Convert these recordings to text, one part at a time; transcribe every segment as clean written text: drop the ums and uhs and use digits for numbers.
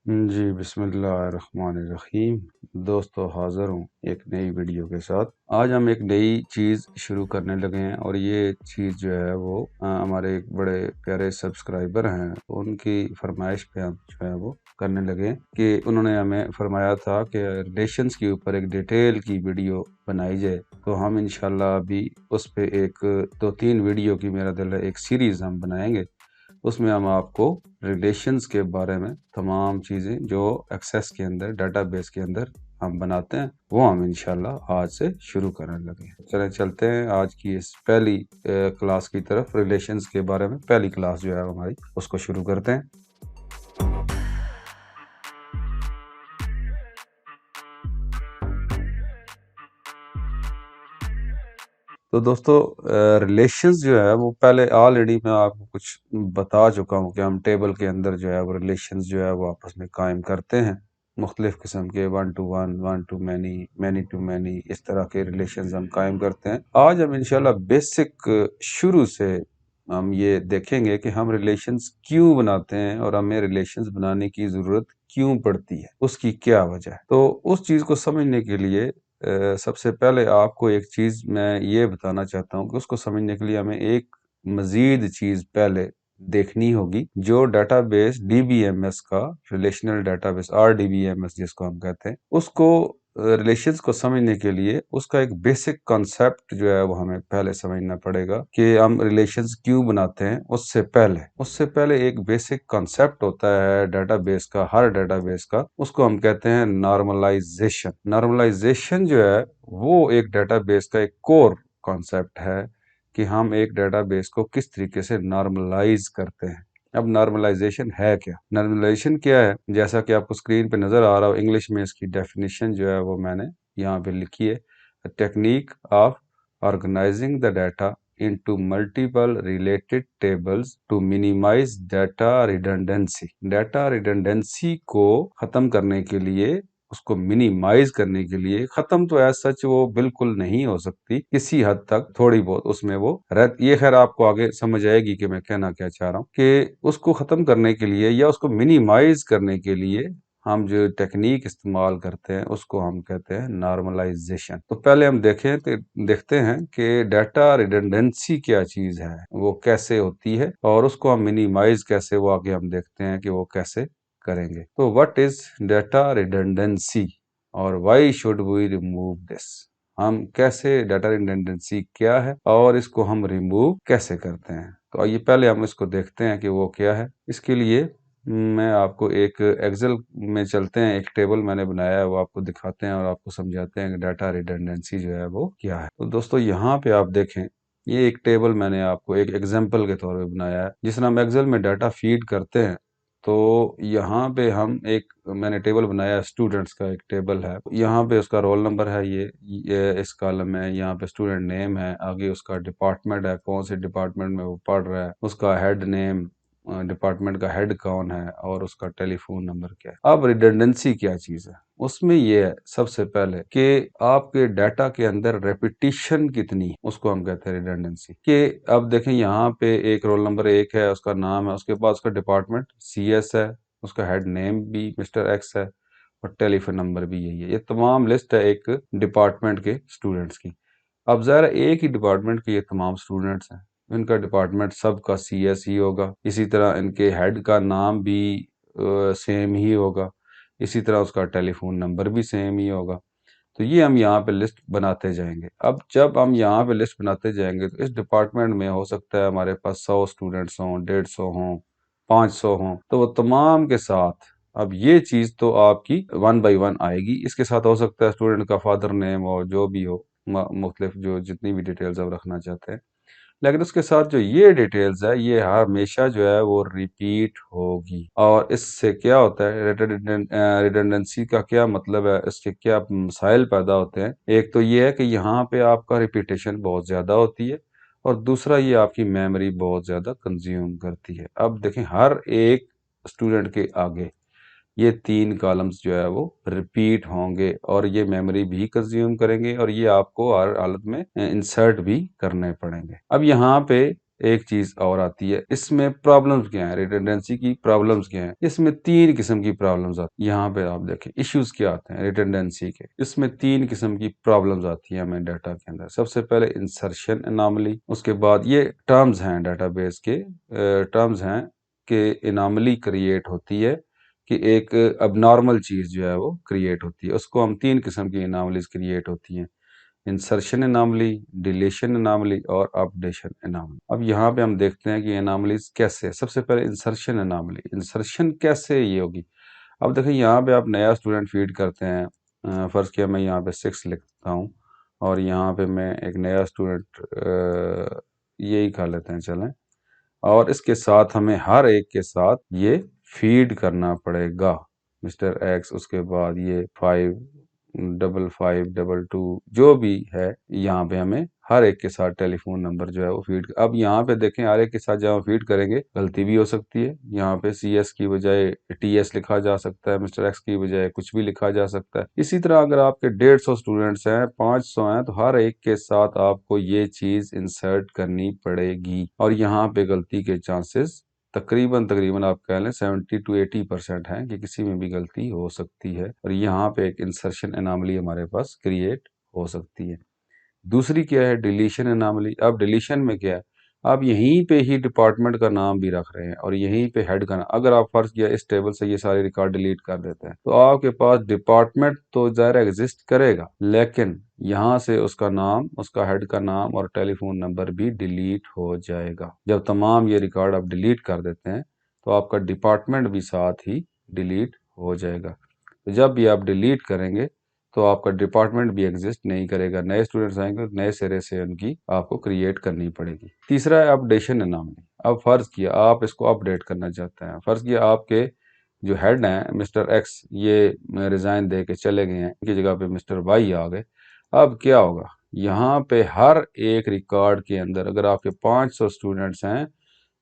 जी, बिस्मिल्लाहिर्रहमानिर्रहीम। दोस्तों हाज़िर हूँ एक नई वीडियो के साथ। आज हम एक नई चीज़ शुरू करने लगे हैं और ये चीज़ जो है वो हमारे एक बड़े प्यारे सब्सक्राइबर हैं, उनकी फरमाइश पे हम जो है वो करने लगे हैं कि उन्होंने हमें फरमाया था कि रिलेशंस के ऊपर एक डिटेल की वीडियो बनाई जाए। तो हम इंशाल्लाह अभी उस पे एक 2-3 वीडियो की मेरा दिल है एक सीरीज़ हम बनाएँगे। उसमें हम आपको रिलेशंस के बारे में तमाम चीज़ें जो एक्सेस के अंदर डेटाबेस के अंदर हम बनाते हैं वो हम इंशाल्लाह आज से शुरू करने लगे हैं। चलें चलते हैं आज की इस पहली क्लास की तरफ। रिलेशंस के बारे में पहली क्लास जो है हमारी उसको शुरू करते हैं। तो दोस्तों रिलेशंस जो है वो पहले ऑलरेडी मैं आपको कुछ बता चुका हूँ कि हम टेबल के अंदर जो है वो रिलेशंस जो है वो आपस में कायम करते हैं। मुख्तलिफ किस्म के 1 to 1, 1 to many, many to many, इस तरह के रिलेशंस हम कायम करते हैं। आज हम इंशाल्लाह बेसिक शुरू से हम ये देखेंगे कि हम रिलेशंस क्यों बनाते हैं और हमें रिलेशंस बनाने की ज़रूरत क्यों पड़ती है, उसकी क्या वजह है। तो उस चीज़ को समझने के लिए सबसे पहले आपको एक चीज़ मैं ये बताना चाहता हूँ कि उसको समझने के लिए हमें एक मज़ीद चीज़ पहले देखनी होगी, जो डेटाबेस डीबीएमएस का रिलेशनल डेटाबेस आरडीबीएमएस जिसको हम कहते हैं, उसको रिलेशंस को समझने के लिए उसका एक बेसिक कॉन्सेप्ट जो है वो हमें पहले समझना पड़ेगा कि हम रिलेशंस क्यों बनाते हैं। उससे पहले एक बेसिक कॉन्सेप्ट होता है डेटाबेस का, हर डेटाबेस का, उसको हम कहते हैं नॉर्मलाइजेशन। नॉर्मलाइजेशन जो है वो एक डेटाबेस का एक कोर कॉन्सेप्ट है कि हम एक डेटाबेस को किस तरीके से नॉर्मलाइज करते हैं। अब नॉर्मलाइजेशन है क्या? नॉर्मलाइजेशन क्या है? जैसा कि आपको स्क्रीन पे नजर आ रहा हो, इंग्लिश में इसकी डेफिनेशन जो है वो मैंने यहाँ पे लिखी है। Technique of organizing the data into multiple related tables to minimize data redundancy। Data redundancy को खत्म करने के लिए, उसको मिनिमाइज करने के लिए, खत्म तो एज सच वो बिल्कुल नहीं हो सकती, किसी हद तक थोड़ी बहुत उसमें वो रह, ये खैर आपको आगे समझ आएगी कि मैं कहना क्या चाह रहा हूँ, कि उसको खत्म करने के लिए या उसको मिनिमाइज करने के लिए हम जो टेक्निक इस्तेमाल करते हैं उसको हम कहते हैं नॉर्मलाइजेशन। तो पहले हम देखते हैं कि डाटा रिडंडेंसी क्या चीज है, वो कैसे होती है, और उसको हम मिनिमाइज कैसे, वो आगे हम देखते हैं कि वो कैसे करेंगे। तो व्हाट इज डाटा रिडंडेंसी और why should we remove this. हम कैसे, डाटा रिडंडेंसी क्या है और इसको हम रिमूव कैसे करते हैं। तो आइए पहले हम इसको देखते हैं कि वो क्या है। इसके लिए मैं आपको एक एक्सेल में चलते हैं, एक टेबल मैंने बनाया है वो आपको दिखाते हैं और आपको समझाते हैं कि डाटा रिडंडेंसी जो है वो क्या है। तो दोस्तों यहाँ पे आप देखें, ये एक टेबल मैंने आपको एक एग्जांपल के तौर पे बनाया है। जिस तरह हम एक्सेल में डाटा फीड करते हैं, तो यहाँ पे हम एक, मैंने टेबल बनाया है, स्टूडेंट्स का एक टेबल है। यहाँ पे उसका रोल नंबर है, ये इस कॉलम में, यहाँ पे स्टूडेंट नेम है, आगे उसका डिपार्टमेंट है, कौन से डिपार्टमेंट में वो पढ़ रहा है, उसका हेड नेम, डिपार्टमेंट का हेड कौन है, और उसका टेलीफोन नंबर क्या है। अब रिडंडेंसी क्या चीज है, उसमें ये है सबसे पहले कि आपके डाटा के अंदर रेपिटिशन कितनी है, उसको हम कहते हैं रिडंडेंसी। कि अब देखें यहाँ पे एक रोल नंबर एक है, उसका नाम है, उसके बाद उसका डिपार्टमेंट सीएस है, उसका हेड नेम भी मिस्टर एक्स है, और टेलीफोन नंबर भी यही है। ये तमाम लिस्ट है एक डिपार्टमेंट के स्टूडेंट्स की। अब ज़ाहिर है एक ही डिपार्टमेंट के ये तमाम स्टूडेंट्स हैं, इनका डिपार्टमेंट सबका सीएस ही होगा, इसी तरह इनके हेड का नाम भी सेम ही होगा, इसी तरह उसका टेलीफोन नंबर भी सेम ही होगा। तो ये हम यहाँ पे लिस्ट बनाते जाएंगे। अब जब हम यहाँ पे लिस्ट बनाते जाएंगे तो इस डिपार्टमेंट में हो सकता है हमारे पास 100 स्टूडेंट्स हों, 150 हों, 500 हों, तो वो तमाम के साथ, अब ये चीज़ तो आपकी वन बाई वन आएगी। इसके साथ हो सकता है स्टूडेंट का फादर नेम और जो भी हो, मुख्तलिफ जो जितनी भी डिटेल्स आप रखना चाहते हैं, लेकिन उसके साथ जो ये डिटेल्स है ये हमेशा जो है वो रिपीट होगी। और इससे क्या होता है, रिडंडेंसी का क्या मतलब है, इसके क्या मसाइल पैदा होते हैं। एक तो ये है कि यहाँ पे आपका रिपीटेशन बहुत ज़्यादा होती है, और दूसरा ये आपकी मेमोरी बहुत ज़्यादा कंज्यूम करती है। अब देखें, हर एक स्टूडेंट के आगे ये 3 कॉलम्स जो है वो रिपीट होंगे, और ये मेमोरी भी कंज्यूम करेंगे, और ये आपको हर हालत में इंसर्ट भी करने पड़ेंगे। अब यहाँ पे एक चीज और आती है, इसमें प्रॉब्लम्स क्या है, रिडंडेंसी की प्रॉब्लम्स क्या है। इसमें तीन किस्म की प्रॉब्लम्स आती है। यहाँ पे आप देखें इश्यूज क्या आते हैं रिडंडेंसी के। इसमें तीन किस्म की प्रॉब्लम्स आती है हमें डाटा के अंदर। सबसे पहले इंसर्शन एनॉमली, उसके बाद ये टर्म्स हैं डाटाबेस के टर्म्स हैं कि एनॉमली क्रिएट होती है कि एक अबनॉर्मल चीज जो है वो क्रिएट होती है। उसको हम तीन किस्म की एनॉमलीज क्रिएट होती हैं, इंसर्शन एनॉमली, डिलीशन एनॉमली और अपडेशन एनॉमली। अब यहाँ पे हम देखते हैं कि एनॉमलीज कैसे है। सबसे पहले इंसर्शन एनॉमली, इंसर्शन कैसे ये होगी। अब देखिए यहाँ पे आप नया स्टूडेंट फीड करते हैं, फर्ज किया मैं यहाँ पे 6 लिखता हूँ और यहाँ पे मैं एक नया स्टूडेंट यही खा लेते हैं चलें, और इसके साथ हमें हर एक के साथ ये फीड करना पड़ेगा मिस्टर एक्स, उसके बाद ये 55522 जो भी है, यहाँ पे हमें हर एक के साथ टेलीफोन नंबर जो है वो फीड। अब यहाँ पे देखें हर एक के साथ जब हम फीड करेंगे गलती भी हो सकती है। यहाँ पे CS की बजाय TS लिखा जा सकता है, मिस्टर एक्स की बजाय कुछ भी लिखा जा सकता है। इसी तरह अगर आपके 150 स्टूडेंट्स हैं, 500 हैं, तो हर एक के साथ आपको ये चीज इंसर्ट करनी पड़ेगी और यहाँ पे गलती के चांसेस तकरीबन तकरीबन आप कह लें 70 to 80% है कि किसी में भी गलती हो सकती है और यहाँ पे एक इंसर्शन एनॉमली हमारे पास क्रिएट हो सकती है। दूसरी क्या है, डिलीशन एनॉमली। अब डिलीशन में क्या है, आप यहीं पे ही डिपार्टमेंट का नाम भी रख रहे हैं और यहीं पे हेड का नाम। अगर आप फर्ज किया इस टेबल से ये सारे रिकॉर्ड डिलीट कर देते हैं तो आपके पास डिपार्टमेंट तो ज़ाहिर एग्जिस्ट करेगा, लेकिन यहाँ से उसका नाम, उसका हेड का नाम और टेलीफोन नंबर भी डिलीट हो जाएगा। जब तमाम ये रिकॉर्ड आप डिलीट कर देते हैं तो आपका डिपार्टमेंट भी साथ ही डिलीट हो जाएगा। तो जब भी आप डिलीट करेंगे तो आपका डिपार्टमेंट भी एग्जिस्ट नहीं करेगा, नए स्टूडेंट्स आएंगे तो नए सिरे से उनकी आपको क्रिएट करनी पड़ेगी। तीसरा है अपडेशन एनॉमली। अब फर्ज किया आप इसको अपडेट करना चाहते हैं, फर्ज किया आपके जो हेड हैं मिस्टर एक्स ये रिजाइन दे के चले गए हैं, इनकी जगह पे मिस्टर वाई आ गए। अब क्या होगा, यहाँ पे हर एक रिकॉर्ड के अंदर अगर आपके 500 स्टूडेंट्स हैं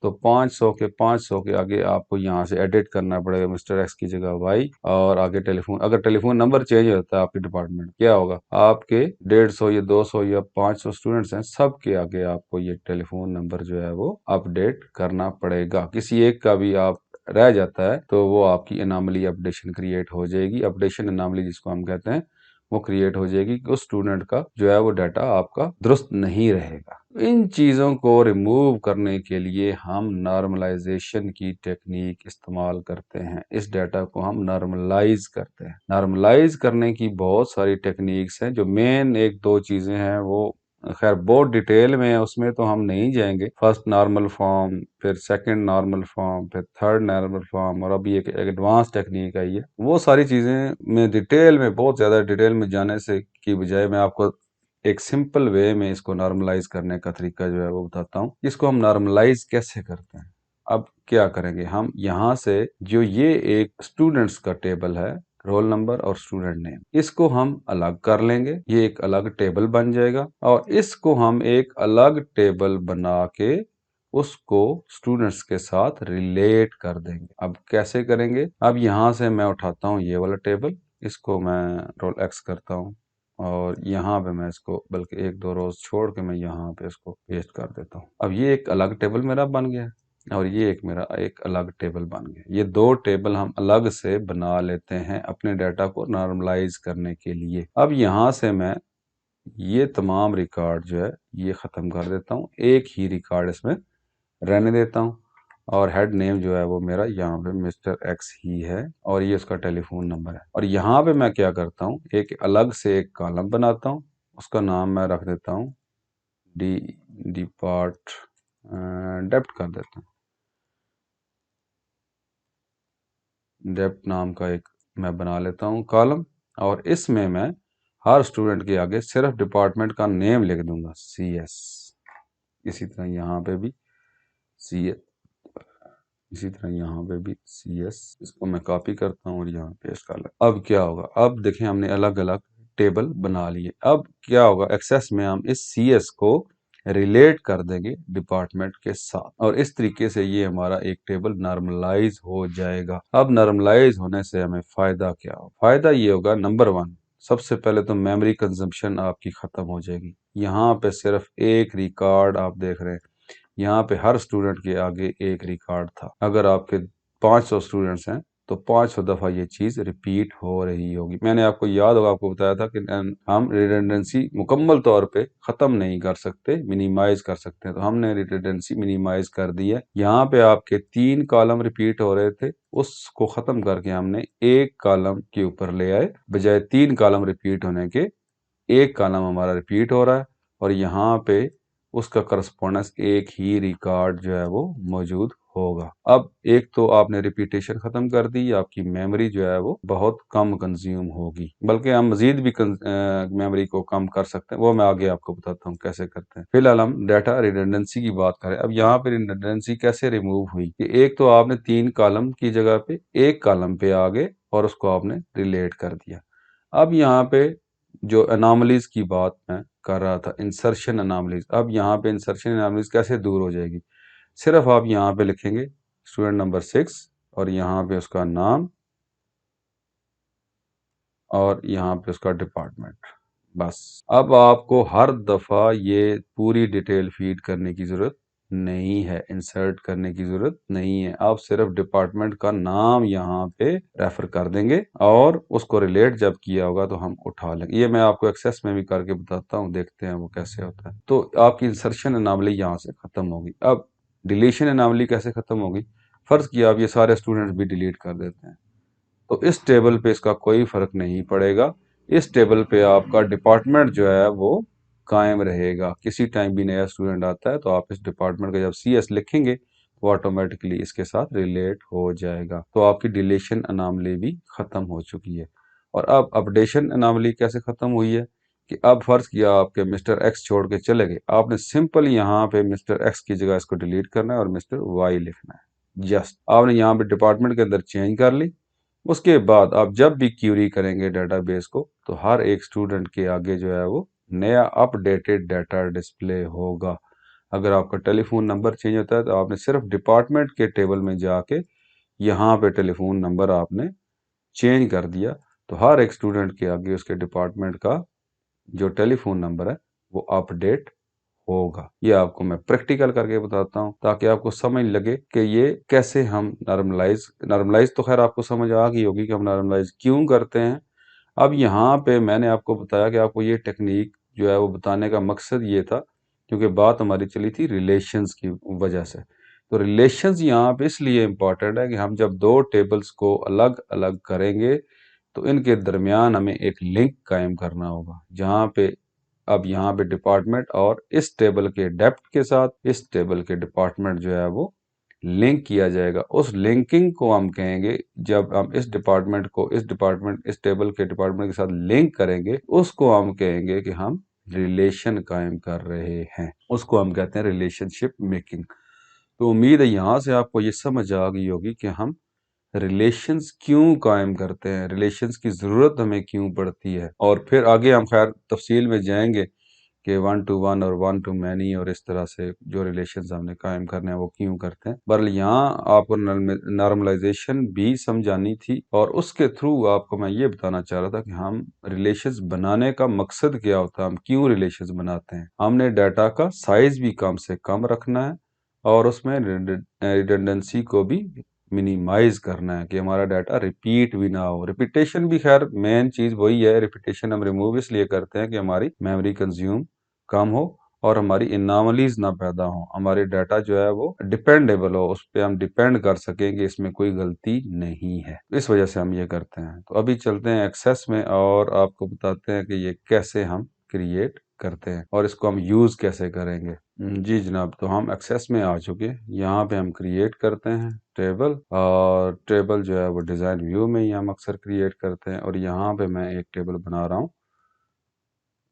तो 500 के आगे आपको यहाँ से एडिट करना पड़ेगा मिस्टर एक्स की जगह वाई, और आगे टेलीफोन, अगर टेलीफोन नंबर चेंज होता है आपके डिपार्टमेंट, क्या होगा, आपके 150 या 200 या 500 स्टूडेंट्स हैं, सबके आगे आपको ये टेलीफोन नंबर जो है वो अपडेट करना पड़ेगा। किसी एक का भी आप रह जाता है तो वो आपकी एनॉमली अपडेशन क्रिएट हो जाएगी। अपडेशन एनॉमली जिसको हम कहते हैं वो क्रिएट हो जाएगी कि उस स्टूडेंट का जो है वो डाटा आपका दुरुस्त नहीं रहेगा। इन चीज़ों को रिमूव करने के लिए हम नॉर्मलाइजेशन की टेक्निक इस्तेमाल करते हैं। इस डाटा को हम नॉर्मलाइज करते हैं। नॉर्मलाइज करने की बहुत सारी टेक्निक्स हैं, जो मेन एक दो चीज़ें हैं वो खैर बहुत डिटेल में है, उसमें तो हम नहीं जाएंगे। फर्स्ट नॉर्मल फॉर्म, फिर सेकंड नॉर्मल फॉर्म, फिर थर्ड नॉर्मल फॉर्म, और अभी एक एडवांस टेक्निक आई है। वो सारी चीज़ें में डिटेल में, बहुत ज़्यादा डिटेल में जाने से की बजाय मैं आपको एक सिंपल वे में इसको नॉर्मलाइज करने का तरीका जो है वो बताता हूँ। इसको हम नॉर्मलाइज कैसे करते हैं। अब क्या करेंगे, हम यहाँ से जो ये एक स्टूडेंट्स का टेबल है, रोल नंबर और स्टूडेंट नेम, इसको हम अलग कर लेंगे। ये एक अलग टेबल बन जाएगा और इसको हम एक अलग टेबल बना के उसको स्टूडेंट्स के साथ रिलेट कर देंगे। अब कैसे करेंगे, अब यहाँ से मैं उठाता हूँ ये वाला टेबल, इसको मैं रोल एक्स करता हूँ और यहाँ पे मैं इसको बल्कि एक दो रोज छोड़ के मैं यहाँ पे इसको पेस्ट कर देता हूँ। अब ये एक अलग टेबल मेरा बन गया और ये एक मेरा एक अलग टेबल बन गया। ये दो टेबल हम अलग से बना लेते हैं अपने डाटा को नॉर्मलाइज करने के लिए। अब यहाँ से मैं ये तमाम रिकॉर्ड जो है ये ख़त्म कर देता हूँ, एक ही रिकॉर्ड इसमें रहने देता हूँ और हेड नेम जो है वो मेरा यहाँ पे मिस्टर एक्स ही है और ये उसका टेलीफोन नंबर है। और यहाँ पे मैं क्या करता हूँ, एक अलग से एक कॉलम बनाता हूँ, उसका नाम मैं रख देता हूँ डिपार्ट डेप्ट कर देता हूँ। डेप्ट नाम का एक मैं बना लेता हूँ कॉलम और इसमें मैं हर स्टूडेंट के आगे सिर्फ डिपार्टमेंट का नेम लिख दूंगा CS। इसी तरह यहाँ पे भी CS, इसी तरह यहाँ पे भी CS। इसको मैं कॉपी करता हूँ और यहाँ पेस्ट कर लेता हूँ। अब क्या होगा, अब देखें हमने अलग अलग टेबल बना लिए। अब क्या होगा, एक्सेस में हम इस CS को रिलेट कर देंगे डिपार्टमेंट के साथ और इस तरीके से ये हमारा एक टेबल नॉर्मलाइज हो जाएगा। अब नॉर्मलाइज होने से हमें फायदा क्या हो, फायदा ये होगा, नंबर 1, सबसे पहले तो मेमोरी कंजम्पशन आपकी खत्म हो जाएगी। यहाँ पे सिर्फ एक रिकॉर्ड आप देख रहे हैं, यहाँ पे हर स्टूडेंट के आगे एक रिकॉर्ड था। अगर आपके 500 स्टूडेंट्स हैं तो 500 दफ़ा ये चीज़ रिपीट हो रही होगी। मैंने आपको याद होगा, आपको बताया था कि हम रिडंडेंसी मुकम्मल तौर पे ख़त्म नहीं कर सकते, मिनिमाइज़ कर सकते हैं। तो हमने रिडंडेंसी मिनिमाइज़ कर दी है। यहाँ पे आपके 3 कॉलम रिपीट हो रहे थे, उसको ख़त्म करके हमने एक कॉलम के ऊपर ले आए। बजाय 3 कॉलम रिपीट होने के, एक कॉलम हमारा रिपीट हो रहा है और यहाँ पे उसका करस्पॉन्डेंस एक ही रिकॉर्ड जो है वो मौजूद होगा। अब एक तो आपने रिपीटेशन खत्म कर दी, आपकी मेमोरी जो है वो बहुत कम कंज्यूम होगी, बल्कि हम मजीद भी मेमोरी को कम कर सकते हैं। वो मैं आगे आपको बताता हूँ कैसे करते हैं। फिलहाल हम डाटा रिडंडेंसी की बात करें। अब यहाँ पे रिडंडेंसी कैसे रिमूव हुई कि एक तो आपने 3 कॉलम की जगह पे एक कॉलम पे आ गए और उसको आपने रिलेट कर दिया। अब यहाँ पे जो अनोमलीज की बात मैं कर रहा था, इंसर्शन अनोमलीज, अब यहाँ पे इंसर्शन अनोमलीज कैसे दूर हो जाएगी? सिर्फ आप यहाँ पे लिखेंगे स्टूडेंट नंबर 6 और यहाँ पे उसका नाम और यहाँ पे उसका डिपार्टमेंट, बस। अब आपको हर दफ़ा ये पूरी डिटेल फीड करने की ज़रूरत नहीं है, इंसर्ट करने की ज़रूरत नहीं है। आप सिर्फ डिपार्टमेंट का नाम यहाँ पे रेफर कर देंगे और उसको रिलेट जब किया होगा तो हम उठा लेंगे। ये मैं आपको एक्सेस में भी करके बताता हूँ, देखते हैं वो कैसे होता है। तो आपकी इंसर्शन अनोमली यहाँ से ख़त्म होगी। अब डिलीशन अनोमली कैसे ख़त्म होगी? फ़र्ज़ किया आप ये सारे स्टूडेंट्स भी डिलीट कर देते हैं, तो इस टेबल पे इसका कोई फर्क नहीं पड़ेगा। इस टेबल पे आपका डिपार्टमेंट जो है वो कायम रहेगा। किसी टाइम भी नया स्टूडेंट आता है तो आप इस डिपार्टमेंट का जब CS लिखेंगे वो ऑटोमेटिकली इसके साथ रिलेट हो जाएगा। तो आपकी डिलीशन अनोमली भी खत्म हो चुकी है। और अब अपडेशन अनोमली कैसे खत्म हुई है कि अब फर्ज किया आपके मिस्टर एक्स छोड़ के चले गए, आपने सिंपल यहाँ पे मिस्टर एक्स की जगह इसको डिलीट करना है और मिस्टर वाई लिखना है। जस्ट आपने यहाँ पे डिपार्टमेंट के अंदर चेंज कर ली। उसके बाद आप जब भी क्यूरी करेंगे डेटाबेस को तो हर एक स्टूडेंट के आगे जो है वो नया अपडेटेड डाटा डिस्प्ले होगा। अगर आपका टेलीफोन नंबर चेंज होता है तो आपने सिर्फ डिपार्टमेंट के टेबल में जाके यहाँ पे टेलीफोन नंबर आपने चेंज कर दिया तो हर एक स्टूडेंट के आगे उसके डिपार्टमेंट का जो टेलीफोन नंबर है वो अपडेट होगा। ये आपको मैं प्रैक्टिकल करके बताता हूँ ताकि आपको समझ लगे कि ये कैसे हम नॉर्मलाइज तो खैर आपको समझ आ गई होगी कि हम नॉर्मलाइज क्यों करते हैं। अब यहाँ पे मैंने आपको बताया कि आपको ये टेक्निक जो है वो बताने का मकसद ये था क्योंकि बात हमारी चली थी रिलेशंस की वजह से। तो रिलेशंस यहाँ पे इसलिए इम्पॉर्टेंट है कि हम जब दो टेबल्स को अलग अलग करेंगे तो इनके दरमियान हमें एक लिंक कायम करना होगा, जहाँ पे अब यहाँ पे डिपार्टमेंट और इस टेबल के डेप्थ के साथ इस टेबल के डिपार्टमेंट जो है वो लिंक किया जाएगा। उस लिंकिंग को हम कहेंगे, जब हम इस डिपार्टमेंट को इस टेबल के डिपार्टमेंट के साथ लिंक करेंगे उसको हम कहेंगे कि हम रिलेशन कायम कर रहे हैं, उसको हम कहते हैं रिलेशनशिप मेकिंग। तो उम्मीद है यहाँ से आपको ये समझ आ गई होगी कि हम रिलेशंस क्यों कायम करते हैं, रिलेशंस की ज़रूरत हमें क्यों पड़ती है। और फिर आगे हम खैर तफसील में जाएंगे कि 1 to 1 और 1 to many और इस तरह से जो रिलेशंस हमने कायम करने हैं वो क्यों करते हैं। बहरहाल यहाँ आपको नॉर्मलाइजेशन भी समझानी थी और उसके थ्रू आपको मैं ये बताना चाह रहा था कि हम रिलेशंस बनाने का मकसद क्या होता है, हम क्यों रिलेशंस बनाते हैं। हमने डाटा का साइज भी कम से कम रखना है और उसमें रिडंडेंसी को भी मिनिमाइज करना है कि हमारा डाटा रिपीट भी ना हो। रिपीटेशन भी खैर मेन चीज़ वही है, रिपीटेशन हम रिमूव इसलिए करते हैं कि हमारी मेमोरी कंज्यूम कम हो और हमारी इनॉमलीज ना पैदा हो, हमारे डाटा जो है वो डिपेंडेबल हो, उस पर हम डिपेंड कर सकें कि इसमें कोई गलती नहीं है। इस वजह से हम ये करते हैं। तो अभी चलते हैं एक्सेस में और आपको बताते हैं कि ये कैसे हम क्रिएट करते हैं और इसको हम यूज़ कैसे करेंगे। जी जनाब, तो हम एक्सेस में आ चुके हैं। यहाँ पे हम क्रिएट करते हैं टेबल और टेबल जो है वो डिज़ाइन व्यू में ही हम अक्सर क्रिएट करते हैं और यहाँ पे मैं एक टेबल बना रहा हूँ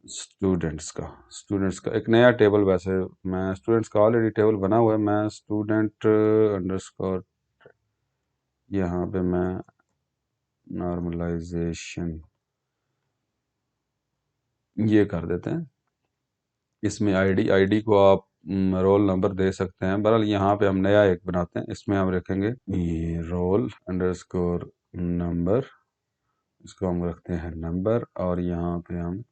स्टूडेंट्स का एक नया टेबल। वैसे मैं स्टूडेंट्स का ऑलरेडी टेबल बना हुआ है, मैं स्टूडेंट अंडरस्कोर यहाँ पे मैं नॉर्मलाइजेशन ये कर देते हैं। इसमें आईडी को आप रोल नंबर दे सकते हैं। बहरहाल यहाँ पे हम नया एक बनाते हैं, इसमें हम रखेंगे ये रोल अंडरस्कोर नंबर, इसको हम रखते हैं नंबर और यहाँ पे हम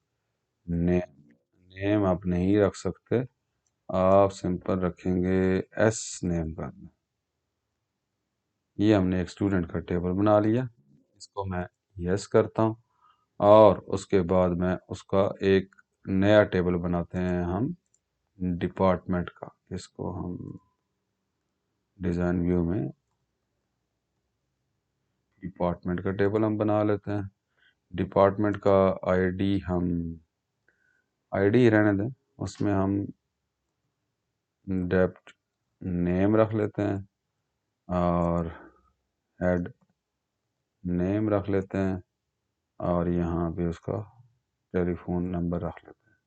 नेम आप नहीं रख सकते, आप सिंपल रखेंगे एस नेम कर दें। ये हमने एक स्टूडेंट का टेबल बना लिया, इसको मैं यस करता हूँ और उसके बाद मैं उसका एक नया टेबल बनाते हैं हम डिपार्टमेंट का। इसको हम डिज़ाइन व्यू में डिपार्टमेंट का टेबल हम बना लेते हैं। डिपार्टमेंट का आईडी हम आईडी ही रहने दें, उसमें हम डेप्ट नेम रख लेते हैं और हेड नेम रख लेते हैं और यहाँ पे उसका टेलीफोन नंबर रख लेते हैं।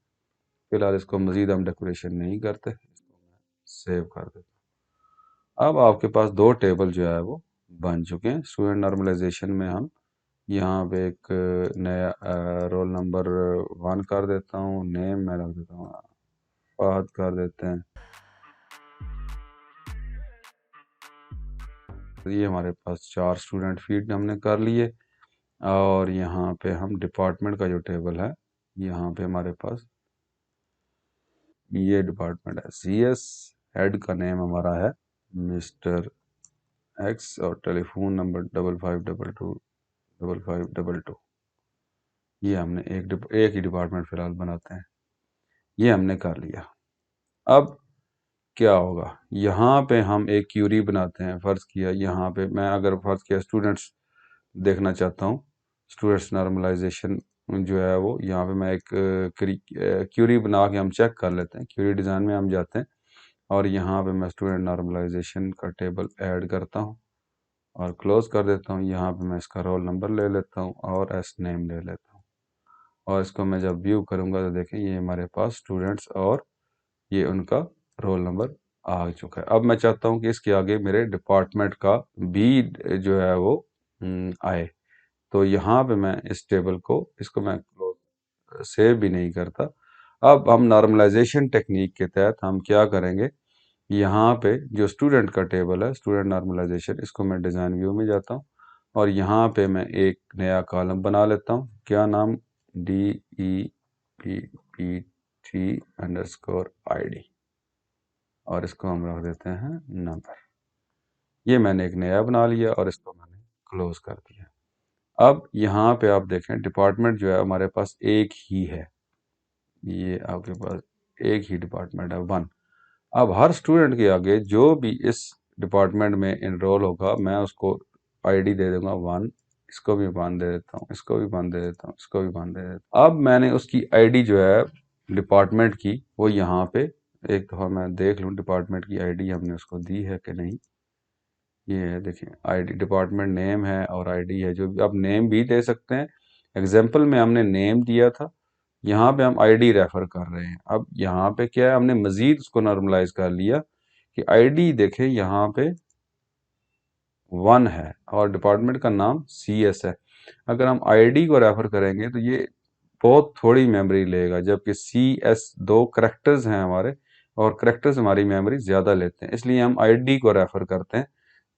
फिलहाल इसको मज़ीद हम डेकोरेशन नहीं करते, इसको मैं सेव कर देता हूँ। अब आपके पास दो टेबल जो है वो बन चुके हैं। स्टूडेंट नॉर्मलाइजेशन में हम यहाँ पे एक नया रोल नंबर 1 कर देता हूँ, नेम मैं रख देता हूँ फहद कर देते हैं। तो ये हमारे पास 4 स्टूडेंट फीड हमने कर लिए और यहाँ पे हम डिपार्टमेंट का जो टेबल है, यहाँ पे हमारे पास ये डिपार्टमेंट है CS। हेड का नेम हमारा है मिस्टर एक्स और टेलीफोन नंबर 5522 ये हमने एक ही डिपार्टमेंट फिलहाल बनाते हैं। ये हमने कर लिया। अब क्या होगा, यहाँ पे हम एक क्यूरी बनाते हैं। फ़र्ज़ किया यहाँ पे मैं अगर फ़र्ज़ किया स्टूडेंट्स देखना चाहता हूँ, स्टूडेंट्स नॉर्मलाइजेशन जो है वो यहाँ पे मैं एक क्यूरी बना के हम चेक कर लेते हैं। क्यूरी डिज़ाइन में हम जाते हैं और यहाँ पे मैं स्टूडेंट नॉर्मलाइजेशन का टेबल ऐड करता हूँ और क्लोज़ कर देता हूँ। यहाँ पे मैं इसका रोल नंबर ले लेता हूँ और एस नेम ले लेता हूँ और इसको मैं जब व्यू करूँगा तो देखें ये हमारे पास स्टूडेंट्स और ये उनका रोल नंबर आ चुका है। अब मैं चाहता हूँ कि इसके आगे मेरे डिपार्टमेंट का बी जो है वो आए। तो यहाँ पे मैं इस टेबल को इसको मैं सेव भी नहीं करता। अब हम नॉर्मलाइजेशन टेक्निक के तहत हम क्या करेंगे, यहाँ पे जो स्टूडेंट का टेबल है स्टूडेंट नॉर्मलाइजेशन, इसको मैं डिज़ाइन व्यू में जाता हूँ और यहाँ पे मैं एक नया कॉलम बना लेता हूँ। क्या नाम, DEPPT_ID और इसको हम रख देते हैं नंबर। ये मैंने एक नया बना लिया और इसको मैंने क्लोज कर दिया। अब यहाँ पे आप देखें डिपार्टमेंट जो है हमारे पास एक ही है, ये आपके पास एक ही डिपार्टमेंट है 1। अब हर स्टूडेंट के आगे जो भी इस डिपार्टमेंट में इनरोल होगा मैं उसको आईडी दे दूंगा 1। इसको भी 1 दे देता हूँ, इसको भी 1 दे देता हूँ, इसको भी 1 दे देता हूँ। अब मैंने उसकी आईडी जो है डिपार्टमेंट की वो यहाँ पे एक दफ़ा मैं देख लूँ डिपार्टमेंट की आईडी हमने उसको दी है कि नहीं। ये है देखिए, आईडी डिपार्टमेंट नेम है और आईडी है। जो भी आप नेम भी दे सकते हैं, एग्जाम्पल में हमने नेम दिया था, यहाँ पे हम आईडी रेफर कर रहे हैं। अब यहाँ पे क्या है, हमने मजीद उसको नॉर्मलाइज कर लिया कि आईडी देखें यहाँ पे 1 है और डिपार्टमेंट का नाम CS है। अगर हम आईडी को रेफर करेंगे तो ये बहुत थोड़ी मेमोरी लेगा, जबकि CS 2 करेक्टर्स हैं हमारे और करेक्टर्स हमारी मेमोरी ज़्यादा लेते हैं, इसलिए हम आईडी को रेफर करते हैं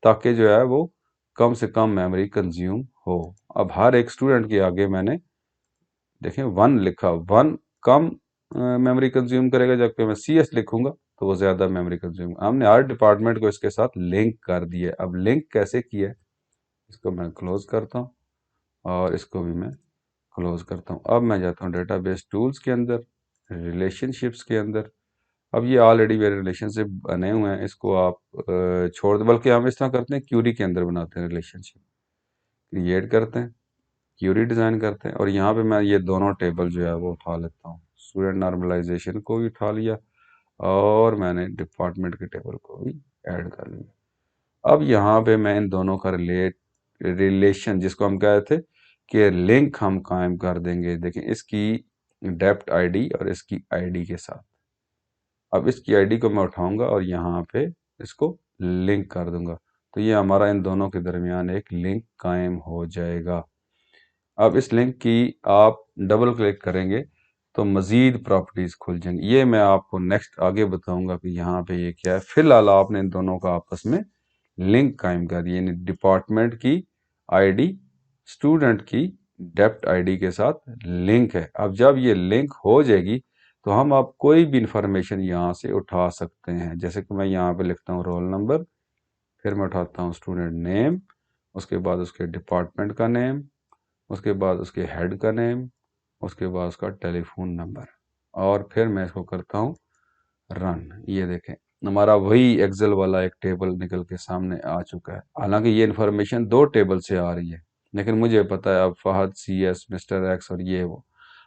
ताकि जो है वो कम से कम मेमोरी कंज्यूम हो। अब हर एक स्टूडेंट के आगे मैंने देखें 1 लिखा, 1 कम मेमोरी कंज्यूम करेगा, जबकि मैं CS लिखूंगा तो वो ज़्यादा मेमोरी कंज्यूम। हमने हर डिपार्टमेंट को इसके साथ लिंक कर दिया। अब लिंक कैसे किया है, इसको मैं क्लोज करता हूँ और इसको भी मैं क्लोज करता हूँ। अब मैं जाता हूँ डेटाबेस टूल्स के अंदर, रिलेशनशिप्स के अंदर। अब ये ऑलरेडी मेरे रिलेशनशिप बने हुए हैं, इसको आप छोड़ दो, बल्कि हम इस तरह करते हैं क्यूरी के अंदर बनाते हैं, रिलेशनशिप क्रिएट करते हैं, क्यूरी डिज़ाइन करते हैं और यहाँ पे मैं ये दोनों टेबल जो है वो उठा लेता हूँ। स्टूडेंट नॉर्मलाइजेशन को भी उठा लिया और मैंने डिपार्टमेंट के टेबल को भी ऐड कर लिया। अब यहाँ पे मैं इन दोनों का रिलेशन जिसको हम कह रहे थे कि लिंक हम कायम कर देंगे। देखें इसकी डेप्ट आईडी और इसकी आईडी के साथ। अब इसकी आईडी को मैं उठाऊंगा और यहाँ पे इसको लिंक कर दूंगा, तो ये हमारा इन दोनों के दरमियान एक लिंक कायम हो जाएगा। अब इस लिंक की आप डबल क्लिक करेंगे तो मज़ीद प्रॉपर्टीज़ खुल जाएंगी। ये मैं आपको नेक्स्ट आगे बताऊंगा कि यहाँ पे ये क्या है। फिलहाल आपने इन दोनों का आपस में लिंक कायम कर दिया, यानी डिपार्टमेंट की आईडी स्टूडेंट की डेप्ट आईडी के साथ लिंक है। अब जब ये लिंक हो जाएगी तो हम अब कोई भी इंफॉर्मेशन यहाँ से उठा सकते हैं। जैसे कि मैं यहाँ पे लिखता हूँ रोल नंबर, फिर मैं उठाता हूँ स्टूडेंट नेम, उसके बाद उसके डिपार्टमेंट का नेम, उसके बाद उसके हेड का नेम, उसके बाद उसका टेलीफोन नंबर, और फिर मैं इसको करता हूँ रन। ये देखें, हमारा वही एक्सेल वाला एक टेबल निकल के सामने आ चुका है। हालांकि ये इन्फॉर्मेशन दो टेबल से आ रही है, लेकिन मुझे पता है अब फहद CS मिस्टर एक्स और ये वो।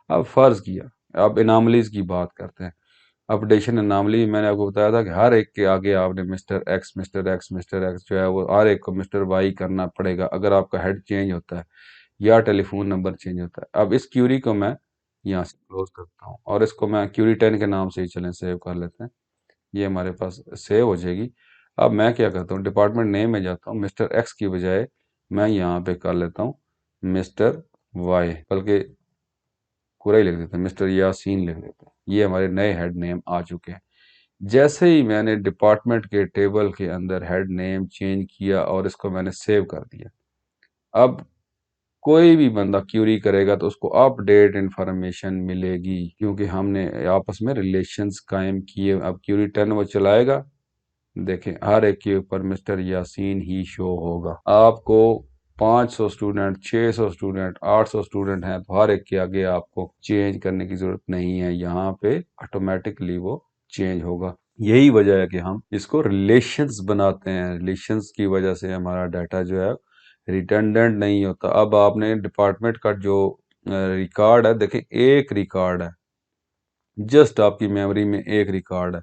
अब फर्ज किया, अब इनामलीज की बात करते हैं। अपडेशन अनामली मैंने आपको बताया था कि हर एक के आगे आपने mister x mister x mister x जो है वो हर एक को मिस्टर वाई करना पड़ेगा अगर आपका हेड चेंज होता है या टेलीफोन नंबर चेंज होता है। अब इस क्यूरी को मैं यहाँ से क्लोज करता हूँ और इसको मैं क्यूरी 10 के नाम से ही चलें सेव कर लेते हैं। ये हमारे पास सेव हो जाएगी। अब मैं क्या करता हूँ, डिपार्टमेंट नेम में जाता हूँ, मिस्टर एक्स की बजाय मैं यहाँ पे कर लेता हूँ मिस्टर वाई, बल्कि पूरा ही लिख देते हैं, मिस्टर यासीन लिख देते हैं। ये हमारे नए हेड नेम आ चुके हैं। जैसे ही मैंने डिपार्टमेंट के टेबल के अंदर हेड नेम चेंज किया और इसको मैंने सेव कर दिया, अब कोई भी बंदा क्यूरी करेगा तो उसको अपडेट इंफॉर्मेशन मिलेगी, क्योंकि हमने आपस में रिलेशंस कायम किए। अब क्यूरी 10 वो चलाएगा, देखें हर एक के ऊपर मिस्टर यासीन ही शो होगा। आपको 500 स्टूडेंट, 600 स्टूडेंट, 800 स्टूडेंट हैं तो हर एक के आगे आपको चेंज करने की जरूरत नहीं है, यहाँ पे ऑटोमेटिकली वो चेंज होगा। यही वजह है कि हम इसको रिलेशंस बनाते हैं। रिलेशंस की वजह से हमारा डाटा जो है रिडंडेंट नहीं होता। अब आपने डिपार्टमेंट का जो रिकॉर्ड है, देखें एक रिकॉर्ड है, जस्ट आपकी मेमोरी में एक रिकॉर्ड है।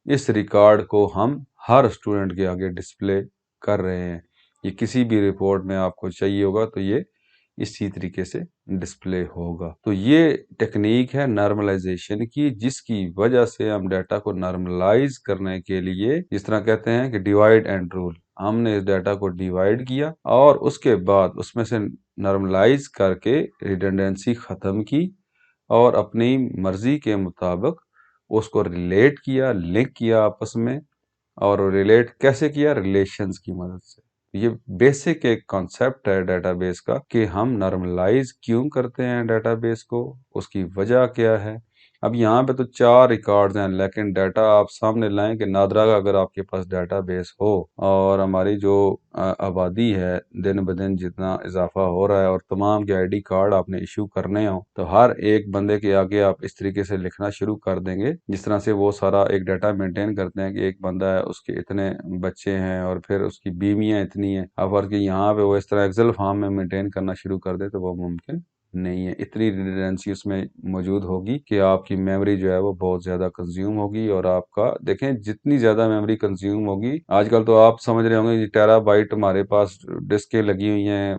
इस रिकॉर्ड को हम हर स्टूडेंट के आगे डिस्प्ले कर रहे हैं। ये किसी भी रिपोर्ट में आपको चाहिए होगा तो ये इसी तरीके से डिस्प्ले होगा। तो ये टेक्निक है नॉर्मलाइजेशन की, जिसकी वजह से हम डाटा को नॉर्मलाइज करने के लिए, जिस तरह कहते हैं कि डिवाइड एंड रूल, हमने इस डाटा को डिवाइड किया और उसके बाद उसमें से नॉर्मलाइज करके रिडंडेंसी ख़त्म की और अपनी मर्जी के मुताबिक उसको रिलेट किया, लिंक किया आपस में। और रिलेट कैसे किया? रिलेशंस की मदद से। ये बेसिक एक कॉन्सेप्ट है डेटाबेस का कि हम नॉर्मलाइज क्यों करते हैं डेटाबेस को, उसकी वजह क्या है। अब यहाँ पे तो 4 रिकॉर्ड्स हैं, लेकिन डाटा आप सामने लाएं कि नादरा का अगर आपके पास डेटाबेस हो और हमारी जो आबादी है दिन ब दिन जितना इजाफा हो रहा है और तमाम के ID कार्ड आपने इशू करने हो, तो हर एक बंदे के आगे आप इस तरीके से लिखना शुरू कर देंगे जिस तरह से वो सारा एक डाटा मेंटेन करते हैं कि एक बंदा है उसके इतने बच्चे हैं और फिर उसकी बीवियां इतनी हैं। अब और कि यहाँ पे वो इस तरह एक्सेल फॉर्म में मेंटेन करना शुरू कर दे तो वो मुमकिन नहीं है। इतनी रिडंडेंसी उसमें मौजूद होगी कि आपकी मेमोरी जो है वो बहुत ज़्यादा कंज्यूम होगी। और आपका देखें जितनी ज़्यादा मेमोरी कंज्यूम होगी, आजकल तो आप समझ रहे होंगे टेराबाइट हमारे पास डिस्कें लगी हुई हैं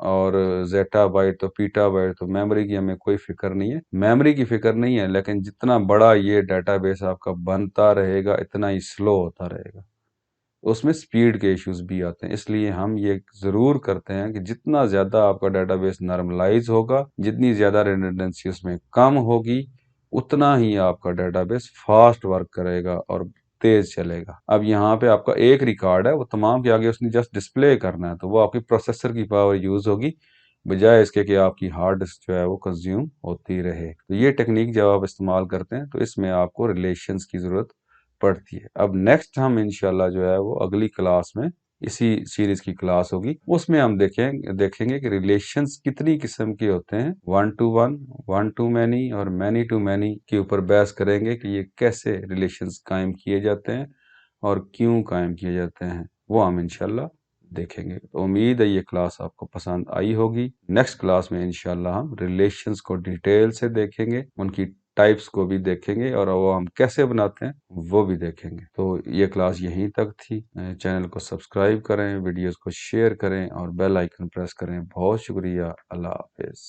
और जेटाबाइट तो पीटाबाइट, तो मेमोरी की हमें कोई फिक्र नहीं है। मेमोरी की फिक्र नहीं है, लेकिन जितना बड़ा ये डाटाबेस आपका बनता रहेगा इतना ही स्लो होता रहेगा, उसमें स्पीड के इश्यूज भी आते हैं। इसलिए हम ये ज़रूर करते हैं कि जितना ज़्यादा आपका डेटाबेस नॉर्मलाइज होगा, जितनी ज़्यादा रिडंडेंसी उसमें कम होगी, उतना ही आपका डेटाबेस फास्ट वर्क करेगा और तेज चलेगा। अब यहाँ पे आपका एक रिकॉर्ड है, वो तमाम के आगे उसने जस्ट डिस्प्ले करना है, तो वो आपकी प्रोसेसर की पावर यूज़ होगी बजाय इसके कि आपकी हार्ड डिस्क जो है वो कंज्यूम होती रहे। तो ये टेक्निक जब आप इस्तेमाल करते हैं तो इसमें आपको रिलेशंस की ज़रूरत पड़ती है। अब नेक्स्ट हम इंशाल्लाह जो है वो अगली क्लास में, इसी सीरीज की क्लास होगी, उसमें हम देखेंगे कि रिलेशंस कितनी किस्म के होते हैं, one two one, one two many और मैनी टू मैनी के ऊपर बहस करेंगे कि ये कैसे रिलेशंस कायम किए जाते हैं और क्यों कायम किए जाते हैं, वो हम इंशाल्लाह देखेंगे। तो उम्मीद है ये क्लास आपको पसंद आई होगी। नेक्स्ट क्लास में इंशाल्लाह हम रिलेशंस को डिटेल से देखेंगे, उनकी टाइप्स को भी देखेंगे और वो हम कैसे बनाते हैं वो भी देखेंगे। तो ये क्लास यहीं तक थी। चैनल को सब्सक्राइब करें, वीडियोस को शेयर करें और बेल आइकन प्रेस करें। बहुत शुक्रिया। अल्लाह हाफिज़।